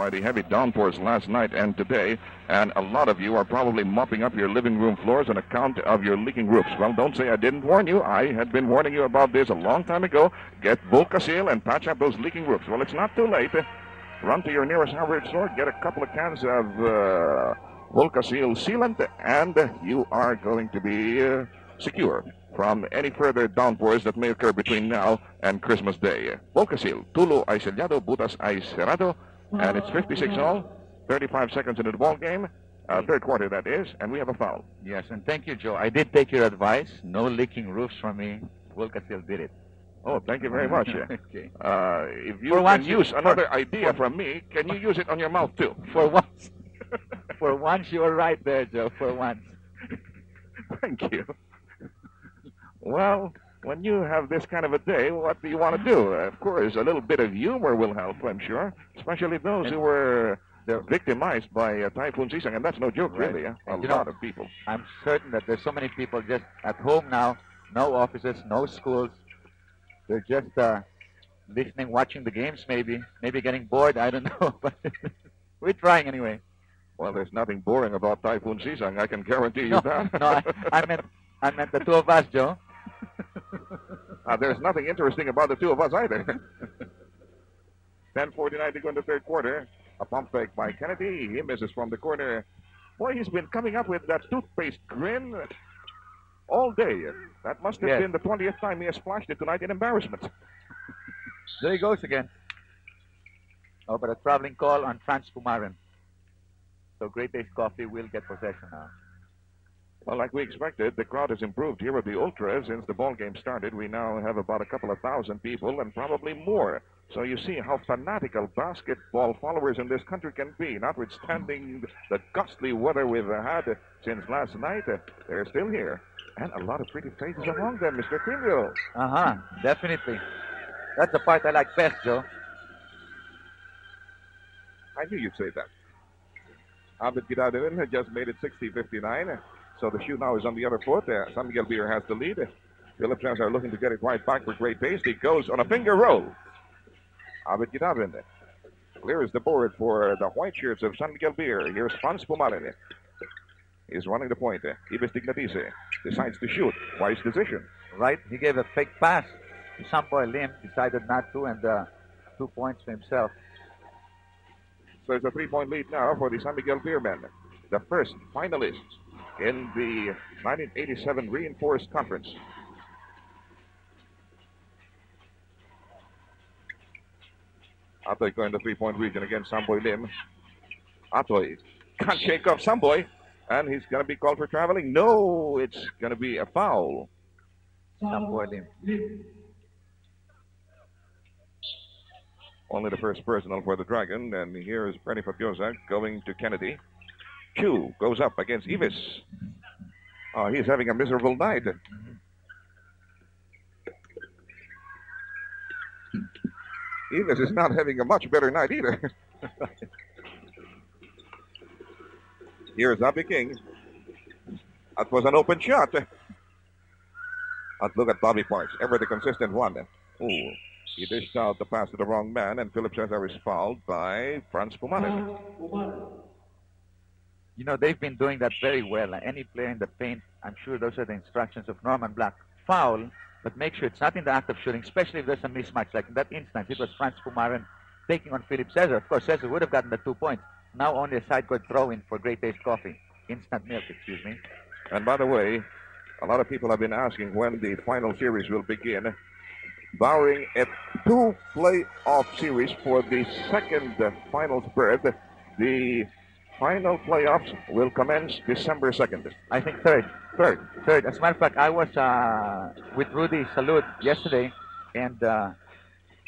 by the heavy downpours last night and today, and a lot of you are probably mopping up your living room floors on account of your leaking roofs. Well, don't say I didn't warn you. I had been warning you about this a long time ago. Get Volcasil and patch up those leaking roofs. Well, it's not too late. Run to your nearest hardware store, get a couple of cans of Volcasil sealant, and you are going to be secure from any further downpours that may occur between now and Christmas Day. Volcasil, tulo ay sellado, butas ay cerrado, and it's 56 all, 35 seconds into the ball game, third quarter that is, and we have a foul. Yes, and thank you, Joe. I did take your advice. No leaking roofs from me. Volcasil did it. Oh, thank you very much. Okay. If you can use another idea from me, can you use it on your mouth too? For once. For once, you were right there, Joe. For once. Thank you. Well, when you have this kind of a day, what do you want to do? Of course, a little bit of humor will help, I'm sure, especially those who were victimized by Typhoon Sisang, and that's no joke, Right. really. A lot of people. I'm certain that there's so many people just at home now, no offices, no schools. They're just listening, watching the games, maybe getting bored. I don't know, but we're trying anyway. Well, there's nothing boring about Typhoon Sisang, I can guarantee you that. No, I meant the two of us, Joe. There's nothing interesting about the two of us either. 10:49 to go in the third quarter. A pump fake by Kennedy. He misses from the corner. Boy, he's been coming up with that toothpaste grin all day. That must have been the 20th time he has splashed it tonight in embarrassment. There he goes again. Oh, but a traveling call on Franz Pumarin. So Great Taste Coffee will get possession now. Well, like we expected, the crowd has improved here at the Ultra since the ball game started. We now have about a couple of thousand people and probably more. So you see how fanatical basketball followers in this country can be. Notwithstanding the ghastly weather we've had since last night, they're still here. And a lot of pretty faces among them, Mr. Trillo. Definitely. That's the part I like best, Joe. I knew you'd say that. Abed Gidadin had just made it 60-59. So the shoe now is on the other foot. San Miguel Beer has the lead. Philip Chance are looking to get it right back for Great Taste. He goes on a finger roll. Abed Gidadin clears the board for the white shirts of San Miguel Beer. Here's Franz Pumarin. He's running the point. Ibis Dignatice decides to shoot. Wise decision. Right. He gave a fake pass to Samboy Lim. Decided not to, and 2 points for himself. So it's a 3-point lead now for the San Miguel Beer men. The first finalists in the 1987 Reinforced Conference. Atoy going to 3-point region against Samboy Lim. Atoy can't shake off Samboy, and he's going to be called for traveling. No, it's going to be a foul. Samboy Lim. Only the first personal for the Dragon, and here is Bernie Fabiosa going to Kennedy. Chu goes up against Ivis. Oh, he's having a miserable night. Ivis is not having a much better night either. Here's Abby King. That was an open shot. But look at Bobby Parks, ever the consistent one. Ooh, he dished out the pass to the wrong man, and Philip Cesar is fouled by Franz Pumarin. You know, they've been doing that very well. Any player in the paint, I'm sure those are the instructions of Norman Black. Foul, but make sure it's not in the act of shooting, especially if there's a mismatch. Like in that instance, it was Franz Pumarin taking on Philip Cesar. Of course, Cesar would have gotten the 2 points. Now only a side court throw-in for Great Taste Coffee. Instant milk, excuse me. And by the way, a lot of people have been asking when the final series will begin. Barring a 2 playoff series for the second finals berth, the final playoffs will commence December 2nd. I think third. As a matter of fact, I was with Rudy Salud yesterday, and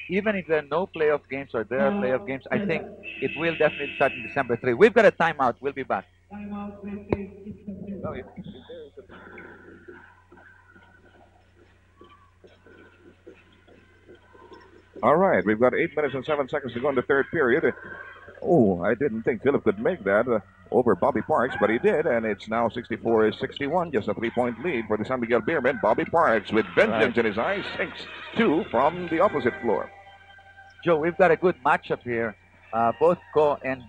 even if there are no playoff games or there are playoff games, I think it will definitely start in December 3. We've got a timeout. We'll be back. All right, we've got 8 minutes and 7 seconds to go in the third period. Oh, I didn't think Philip could make that over Bobby Parks, but he did, and it's now 64-61, just a 3-point lead for the San Miguel Beermen. Bobby Parks, with vengeance in his eyes, sinks 2 from the opposite floor. Joe, we've got a good matchup here. both Ko and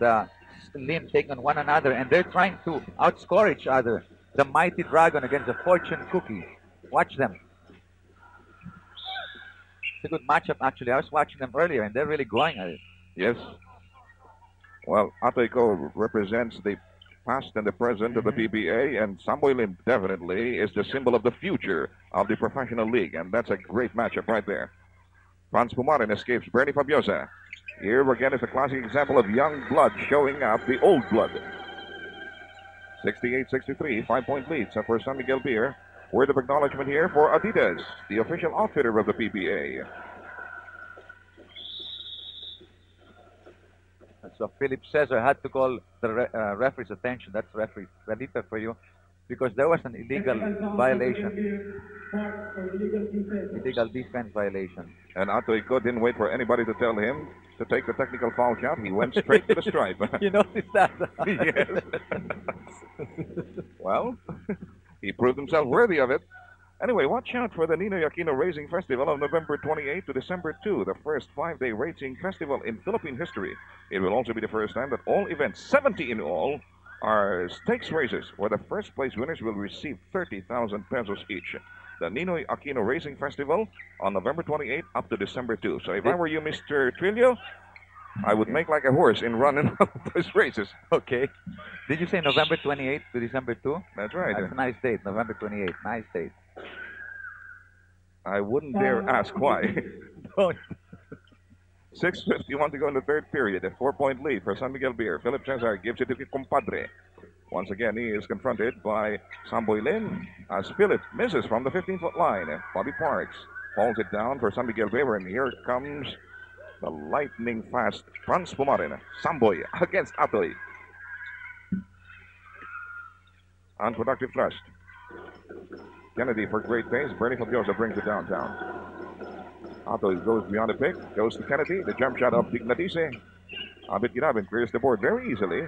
Lim taking on one another, and they're trying to outscore each other. The mighty dragon against the fortune cookie. Watch them. It's a good matchup, actually. I was watching them earlier, and they're really going at it. Yes. Well, Atletico represents the past and the present of the PBA, and Samboy Lim definitely is the symbol of the future of the professional league, and that's a great matchup right there. Franz Pumarin escapes Bernie Fabiosa. Here again is a classic example of young blood showing up the old blood. 68-63, 5-point lead set for San Miguel Beer. Word of acknowledgement here for Adidas, the official outfitter of the PBA. So Philip Cesar had to call the referee's attention. That's referee Felipe for you, because there was an illegal violation. Illegal defense violation. And Atletico didn't wait for anybody to tell him to take the technical foul shot. He went straight to the stripe. You noticed that? Yes. Well, he proved himself worthy of it. Anyway, watch out for the Ninoy Aquino Racing Festival on November 28 to December 2, the first 5-day racing festival in Philippine history. It will also be the first time that all events, 70 in all, are stakes races, where the first place winners will receive 30,000 pesos each. The Ninoy Aquino Racing Festival on November 28 up to December 2. So if I were you, Mr. Trillo, I would make like a horse in running those races. Okay. Did you say November 28 to December 2? That's right. That's a nice date, November 28. Nice date. I wouldn't dare ask why. Don't. 6:51 to go in the third period. A 4-point lead for San Miguel Beer. Philip Cesar gives it to Compadre. Once again, he is confronted by Samboy Lim as Philip misses from the 15-foot line. Bobby Parks falls it down for San Miguel Beer, and here comes the lightning fast Franz Pumarin. Samboy against Atoy. Unproductive thrust. Kennedy for great pace. Bernie Fabiosa brings it downtown. Atoy goes beyond the pick. Goes to Kennedy. The jump shot of Dignatice. Abit Ginabin clears the board very easily.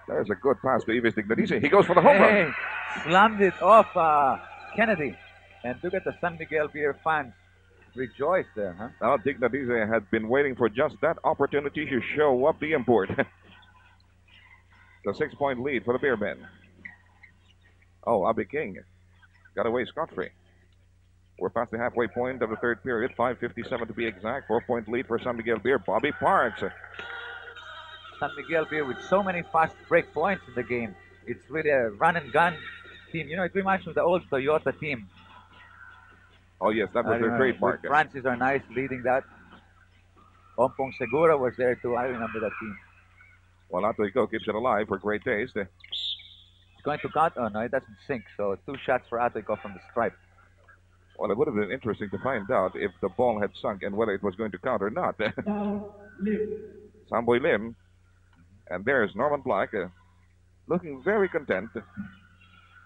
There's a good pass to Ives Dignatice. He goes for the home run. Slammed it off Kennedy. And look at the San Miguel Beer fans rejoice there, huh? Now Dignatice had been waiting for just that opportunity to show up the import. The 6-point lead for the Beer Men. Oh, Abby King got away scot-free. We're past the halfway point of the third period. 5:57 to be exact. 4-point lead for San Miguel Beer. Bobby Parks. San Miguel Beer with so many fast break points in the game. It's really a run and gun team. You know, it reminds me of the old Toyota team. Oh, yes, that was their trademark. Francis Arnaiz leading that. Ompong Segura was there too. I remember that team. Well, Atletico keeps it alive for great taste. It's going to count. Oh, no, it doesn't sink. So 2 shots for Atletico from the stripe. Well, it would have been interesting to find out if the ball had sunk and whether it was going to count or not. Samboy Lim. And there's Norman Black looking very content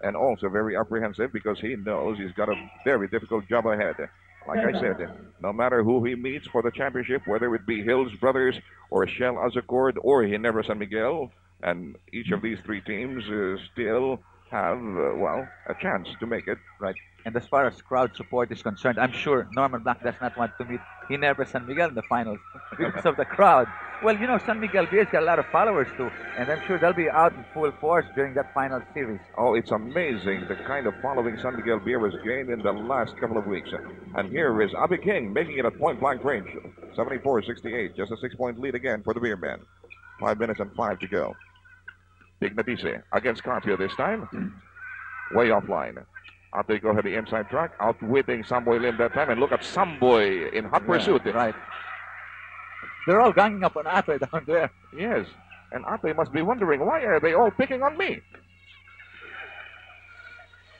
and also very apprehensive because he knows he's got a very difficult job ahead. Like I said, no matter who he meets for the championship, whether it be Hills Brothers or Shell Azucord or Ginebra San Miguel, and each of these 3 teams still have, a chance to make it. Right. And as far as crowd support is concerned, I'm sure Norman Black does not want to meet Ginebra San Miguel in the finals because of the crowd. Well, you know, San Miguel Beer's got a lot of followers too, and I'm sure they'll be out in full force during that final series. Oh, it's amazing the kind of following San Miguel Beer has gained in the last couple of weeks. And here is Abby King making it at point-blank range. 74-68, just a 6-point lead again for the Beer Men. 5 minutes and 5 to go. Dignatice against Carpio this time. Way offline. Atletico had the inside track, outwitting Samboy Lim that time. And look at Samboy in hot pursuit. Right. They're all ganging up on Ate down there. Yes. And Ate must be wondering, why are they all picking on me?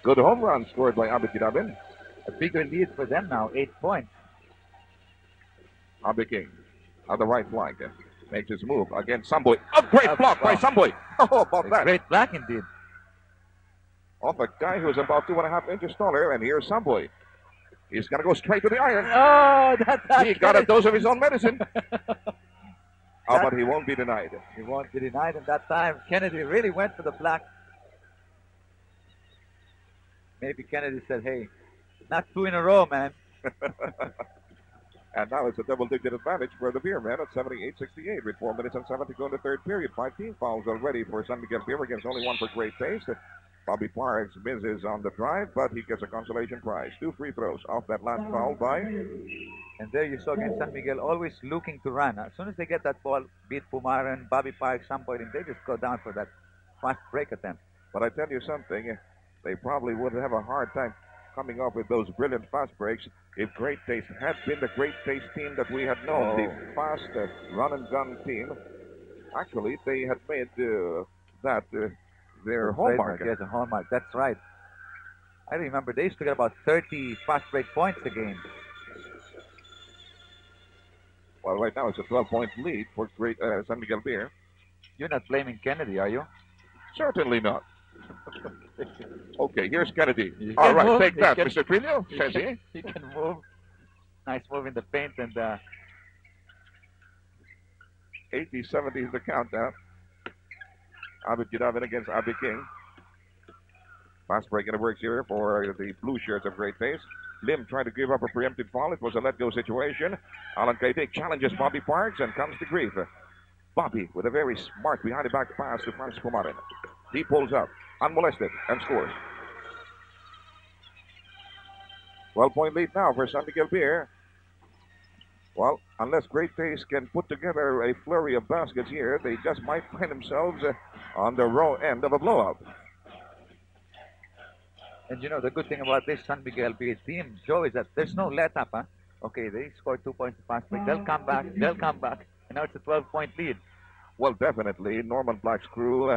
Good home run scored by Abit Ginabin. A bigger lead for them now, 8 points. Abby King on the right flank. Makes his move against Samboy. A great block by Samboy. Oh, about that. Great block indeed. Off a guy who's about 2.5 inches taller, and here's Samboy. He's going to go straight to the iron. Oh, that's He got a dose of his own medicine. But he won't be denied. He won't be denied, and that time Kennedy really went for the black. Maybe Kennedy said, hey, not 2 in a row, man. And now it's a double-digit advantage for the Beer men at 78-68 with 4 minutes and 7 to go in the third period. 5 team fouls already for San Miguel Beer against only one for Great Taste. Bobby Parks misses on the drive, but he gets a consolation prize. 2 free throws off that last foul by... And there you saw again San Miguel always looking to run. As soon as they get that ball, beat Pumaran, Bobby Parks, some point, and they just go down for that fast break attempt. But I tell you something, they probably would have a hard time coming up with those brilliant fast breaks if Great Taste had been the Great Taste team that we had known, the fast run-and-gun team. Actually, they had made that their hallmark. Yes, a hallmark. That's right. I remember they used to get about 30 fast break points a game. Well, right now it's a 12-point lead for Great San Miguel Beer. You're not blaming Kennedy, are you? Certainly not. Okay, here's Kennedy. All right, take that, Mr. Trillo, says he. He can move. Nice move in the paint and 80-70 is the countdown. Abid Gidavin against Abby King. Fast break in the works here for the blue shirts of Great Taste. Lim tried to give up a preemptive foul. It was a let-go situation. Alan Kaitik challenges Bobby Parks and comes to grief. Bobby with a very smart behind-the-back pass to Francis Pumarin. He pulls up, unmolested, and scores. 12-point lead now for San Miguel Beer. Well, unless Great Taste can put together a flurry of baskets here, they just might find themselves on the raw end of a blowout. And you know, the good thing about this San Miguel Beer team, Joe, is that there's no let-up, huh? Okay, they scored 2 points fast break. They'll come back, and now it's a 12-point lead. Well, definitely, Norman Black's crew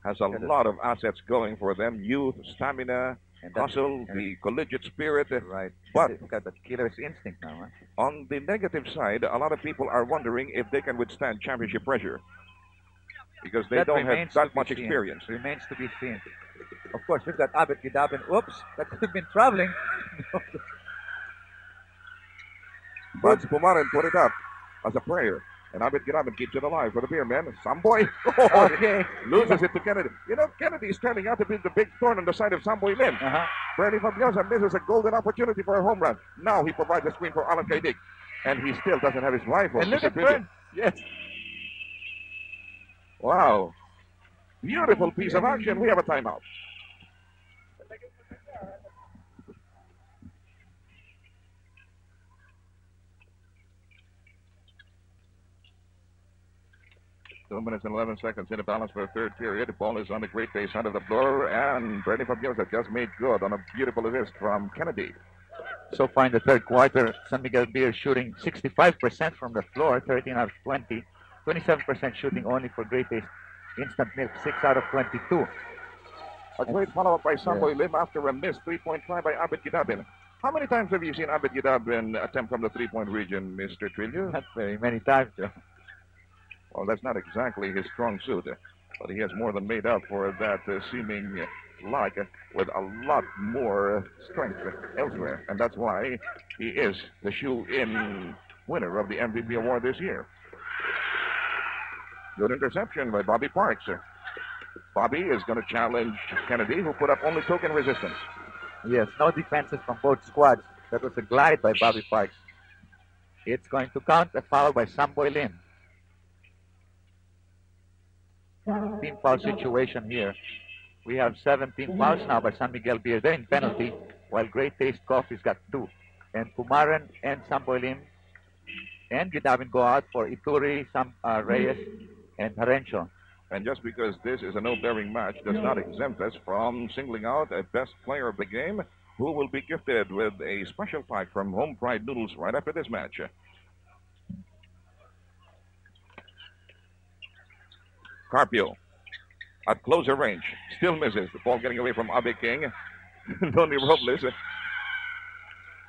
has a lot of assets going for them. Youth, stamina, and hustle, the collegiate spirit. Right. But they've got that killer's instinct now, huh? On the negative side, a lot of people are wondering if they can withstand championship pressure. Because they don't have that much experience. Remains to be seen. Of course, we've got Abed Gidabin. Oops, that could have been traveling. But Pumarin put it up as a prayer. And Abed Gidabin keeps it alive for the Beer men. Samboy loses it to Kennedy. You know, Kennedy is turning out to be the big thorn on the side of Samboy Lim. Bernie Fabiosa misses a golden opportunity for a home run. Now he provides a screen for Alan Kaidik. And he still doesn't have his rifle. And look at Bern. Yes. Wow. Beautiful piece of action. We have a timeout. Two minutes and 11 seconds in the balance for the third period. The ball is on the Great Taste side of the floor, and Bernie Fabiosa just made good on a beautiful assist from Kennedy. So far in the third quarter, San Miguel Beer shooting 65% from the floor, 13 out of 20. 27% shooting only for Great Taste. Instant milk, 6 out of 22. A great follow-up by Samboy Lim after a missed three-point try by Abed Gidabin. How many times have you seen Abed Gidabin attempt from the three-point region, Mr. Trillo? Not very many times, Joe. Well, that's not exactly his strong suit, but he has more than made up for that seeming lack with a lot more strength elsewhere, and that's why he is the shoe-in winner of the MVP award this year. Good interception by Bobby Parks. Bobby is going to challenge Kennedy, who put up only token resistance. Yes, no defenses from both squads. That was a glide by Bobby Parks. It's going to count a foul by Samboy Lim. Team foul situation here. We have 17 fouls now by San Miguel Beer. They're in penalty, while Great Taste Coffee's got 2. And Pumaran and Samboy Lim and Gidabin go out for Ituri, Reyes, and Harencio. And just because this is a no-bearing match does not exempt us from singling out a best player of the game who will be gifted with a special pack from Home Pride Noodles right after this match. Carpio at closer range. Still misses. The ball getting away from Abe King. Tony Robles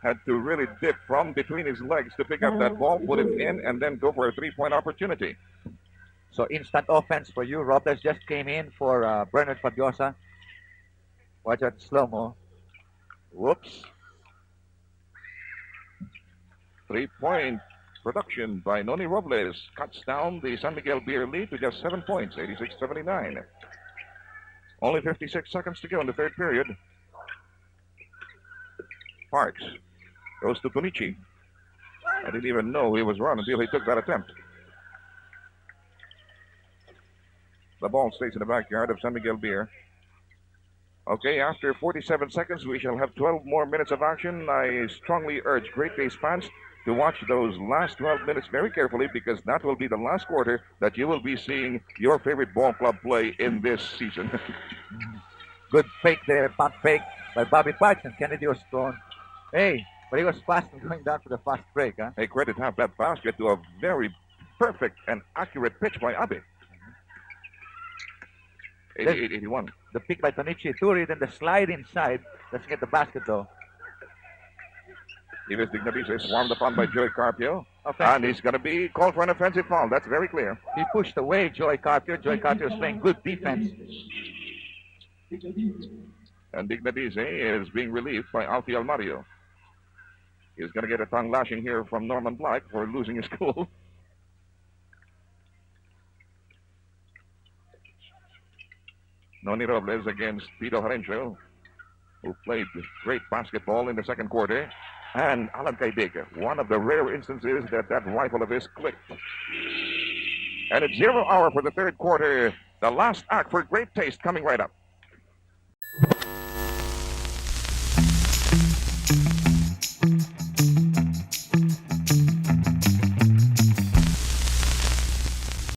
had to really dip from between his legs to pick up that ball, put it in, and then go for a three-point opportunity. So instant offense for you. Robles just came in for Bernard Fabiosa. Watch that slow-mo. Whoops. Three-point production by Noni Robles cuts down the San Miguel Beer lead to just 7 points, 86-79. Only 56 seconds to go in the third period. Parks goes to Bonici. I didn't even know he was run until he took that attempt. The ball stays in the backyard of San Miguel Beer. Okay, after 47 seconds, we shall have 12 more minutes of action. I strongly urge Great Taste fans to watch those last 12 minutes very carefully because that will be the last quarter that you will be seeing your favorite ball club play in this season. Good fake there, pump fake by Bobby Parks, and Kennedy was thrown. Hey, but he was fast and going down for the fast break, huh? Hey, credit half that basket to a very perfect and accurate pitch by Abe. 88-81. The pick by Tonichi Ituri, then the slide inside. Doesn't get the basket, though. Ives Dignabiz is swarmed upon by Joey Carpio. Offensive. And he's going to be called for an offensive foul. That's very clear. He pushed away Joey Carpio. Joey Carpio is playing good defense. And Dignabiz is being relieved by Alfie Mario. He's going to get a tongue lashing here from Norman Black for losing his cool. Noni Robles against Tito Harencio, who played great basketball in the second quarter. And Alan Kaidega, one of the rare instances that rifle of his clicked. And it's 0 hour for the third quarter. The last act for Great Taste coming right up.